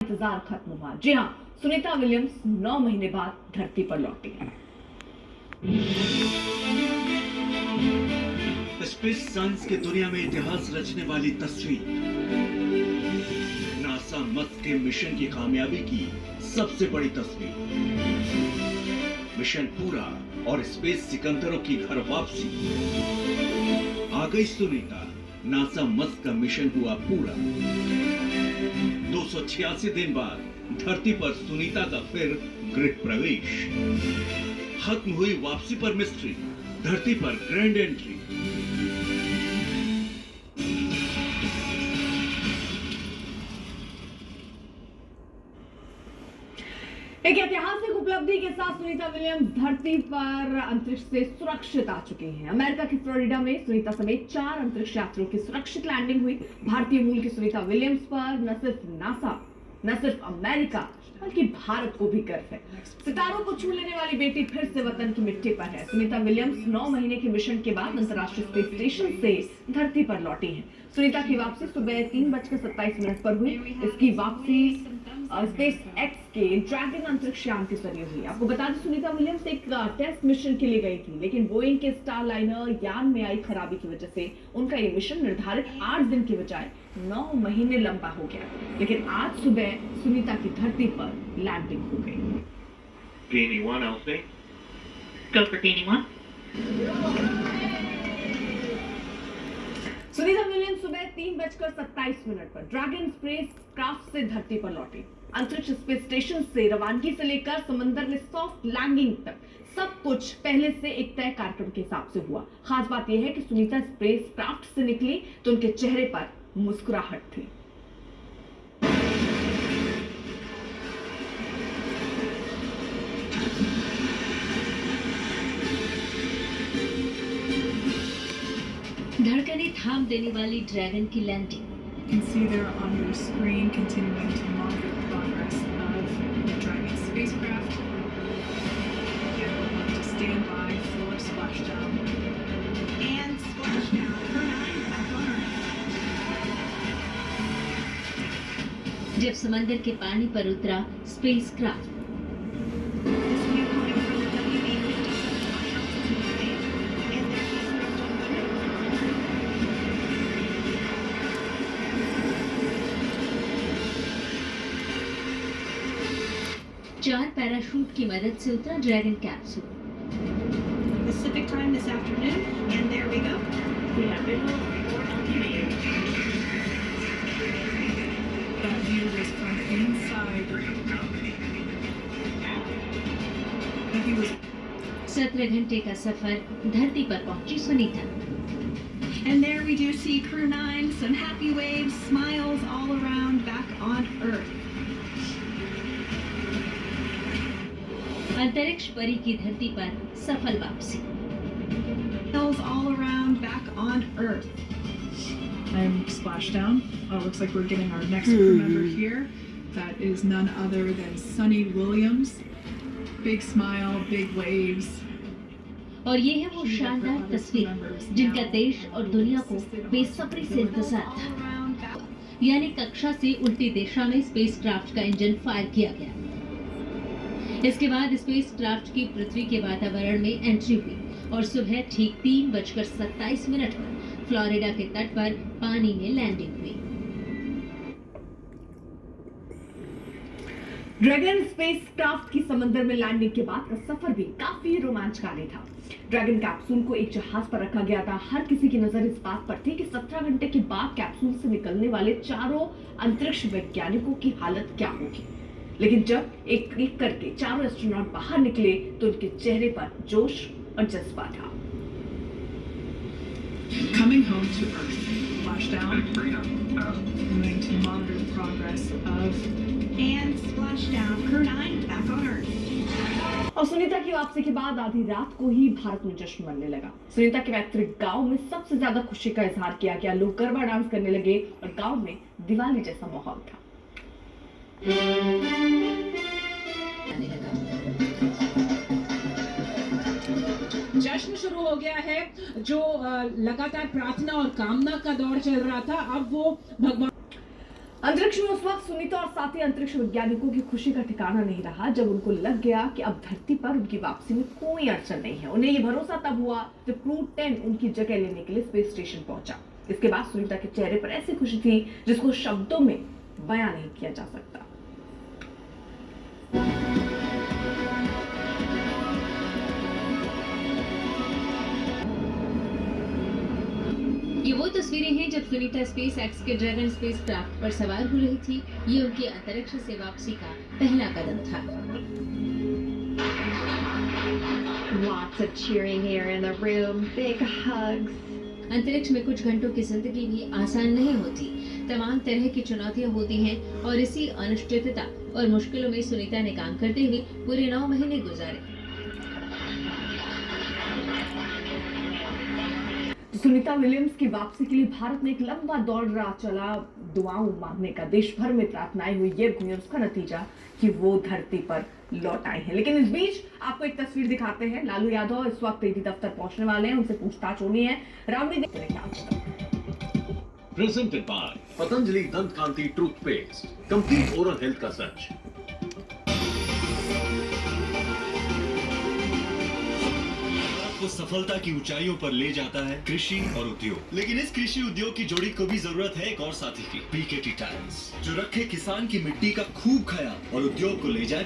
इंतजार खत्म हुआ। जी हाँ, सुनीता विलियम्स 9 महीने बाद धरती पर लौटी है। स्पेस साइंस की दुनिया में इतिहास रचने वाली तस्वीर, नासा मस्क के मिशन की कामयाबी की सबसे बड़ी तस्वीर, मिशन पूरा और स्पेस सिकंदरों की घर वापसी। आ गई सुनीता, नासा मस्क का मिशन हुआ पूरा। 286 दिन बाद धरती पर सुनीता का फिर गृह प्रवेश। खत्म हुई वापसी पर मिस्ट्री, धरती पर ग्रैंड एंट्री। एक ऐतिहासिक उपलब्धि के साथ सुनीता विलियम्स धरती पर अंतरिक्ष से सुरक्षित आ चुकी हैं। अमेरिका की फ्लोरिडा में सुनीता समेत 4 अंतरिक्ष यात्रियों की सुरक्षित लैंडिंग हुई। भारतीय मूल की सुनीता विलियम्स पर न सिर्फ नासा, न सिर्फ अमेरिका, बल्कि भारत को भी गर्व है। सितारों को छू लेने वाली बेटी फिर से वतन की मिट्टी पर है। सुनीता विलियम्स 9 महीने के मिशन के बाद अंतर्राष्ट्रीय स्पेस स्टेशन से धरती पर लौटी हैं। सुनीता की वापसी सुबह 3:27 पर हुई। इसकी वापसी स्पेस एक्स के ड्रैगन अंतरिक्ष यान के जरिए हुई। आपको बता दें, सुनीता विलियम्स एक टेस्ट मिशन के लिए गई थी, लेकिन बोइंग के स्टार लाइनर यान में आई खराबी की वजह से उनका ये मिशन निर्धारित 8 दिन की बजाय 9 महीने लंबा हो गया। लेकिन आज सुबह सुनीता की धरती पर लैंडिंग हो गई। Peony one, Elsie. Go for Peony one. Sunita Williams सुबह 3:27 पर ड्रैगन स्पेस क्राफ्ट से धरती पर लौटी। अंतरिक्ष स्पेस स्टेशन से रवानगी से लेकर समंदर में सॉफ्ट लैंडिंग तक सब कुछ पहले से एक तय कार्यक्रम के हिसाब से हुआ। खास बात यह है कि सुनीता स्पेस क्राफ्ट से निकली तो उनके चेहरे पर मुस्कुराहट थी। धड़कने थाम देने वाली ड्रैगन की landing. You can see there on your screen continuing to monitor the progress of the Dragon spacecraft. Again, we're going to stand by for splashdown. And splashdown. For 9 back on Earth. जब समंदर के पानी पर उतरा space craft, This will be coming from the WB-57 altitude today, and their spacecraft on the trip. चार parachute की मदद से उतरा dragon capsule. Pacific time this afternoon, and there we go. We have visual for LTV. That view was from inside. The view was 17 घंटे का सफर, धरती पर पहुंची Sunita. And there we do see Crew 9, some happy waves, smiles all around back on Earth. अंतरिक्ष परी की धरती पर सफल वापसी। Smiles all around back on Earth. and splashdown. Looks like we're getting our next crew member here. That is none other than Sunny Williams. Big smile, big waves. और ये है वो शानदार तस्वीर जिनका देश और दुनिया को बेसब्री से इंतजार था। यानी कक्षा से उल्टी दिशा में स्पेसक्राफ्ट का इंजन फायर किया गया। इसके बाद स्पेसक्राफ्ट की पृथ्वी के वातावरण में एंट्री हुई और सुबह ठीक 3:27 पर फ्लोरिडा के तट पर पानी में लैंडिंग हुई। ड्रैगन स्पेसक्राफ्ट की समंदर में लैंडिंग के बाद का सफर भी काफी रोमांचकारी था। ड्रैगन कैप्सूल को एक जहाज पर रखा गया था। हर किसी की नजर इस बात पर थी कि 17 घंटे के बाद कैप्सूल से निकलने वाले चारों अंतरिक्ष वैज्ञानिकों की हालत क्या होगी। लेकिन जब एक एक करके चारों एस्ट्रोनॉट बाहर निकले तो उनके चेहरे पर जोश और जज्बा था। Coming home to Earth. Splashdown. Going to monitor the progress of And splashdown. Crew 9 back on Earth. और सुनीता की वापसी के बाद आधी रात को ही भारत में जश्न मनने लगा। सुनीता के पैतृक गांव में सबसे ज्यादा खुशी का इजहार किया गया। लोग गरबा डांस करने लगे और गांव में दिवाली जैसा माहौल था। जश्न शुरू हो गया है। जो लगातार प्रार्थना और कामना का दौर चल रहा था, अब वो भगवान अंतरिक्ष में उस वक्त सुनीता और साथी अंतरिक्ष वैज्ञानिकों की खुशी का ठिकाना नहीं रहा जब उनको लग गया कि अब धरती पर उनकी वापसी में कोई अड़चन नहीं है। उन्हें ये भरोसा तब हुआ जब क्रू 10 उनकी जगह लेने के लिए स्पेस स्टेशन पहुंचा। इसके बाद सुनीता के चेहरे पर ऐसी खुशी थी जिसको शब्दों में बयां नहीं किया जा सकता। ये वो तस्वीरें हैं जब सुनीता स्पेस एक्स के ड्रैगन स्पेस क्राफ्ट पर सवार हो रही थी। ये उनकी अंतरिक्ष से वापसी का पहला कदम था। Lots of cheering here in the room, big hugs. अंतरिक्ष में कुछ घंटों की जिंदगी भी आसान नहीं होती। तमाम तरह की चुनौतियां होती हैं और इसी अनिश्चितता और मुश्किलों में सुनीता ने काम करते हुए पूरे 9 महीने गुजारे। सुनीता विलियम्स की वापसी के लिए भारत में एक लंबा दौड़ रहा चला। दुआओं मांगने का, देश भर में प्रार्थनाएं हुई, ये हुई और उसका नतीजा कि वो धरती पर लौट आए हैं। लेकिन इस बीच आपको एक तस्वीर दिखाते हैं। लालू यादव इस वक्त ईडी दफ्तर पहुंचने वाले हैं, उनसे पूछताछ होनी है। Ramani Presented by Patanjali Dant Kanti Toothpaste. Complete oral health का सच। को सफलता की ऊंचाइयों पर ले जाता है कृषि और उद्योग। लेकिन इस कृषि उद्योग की जोड़ी को भी जरूरत है एक और साथी की, पीकेटी टायर्स, जो रखे किसान की मिट्टी का खूब ख्याल और उद्योग को ले जाए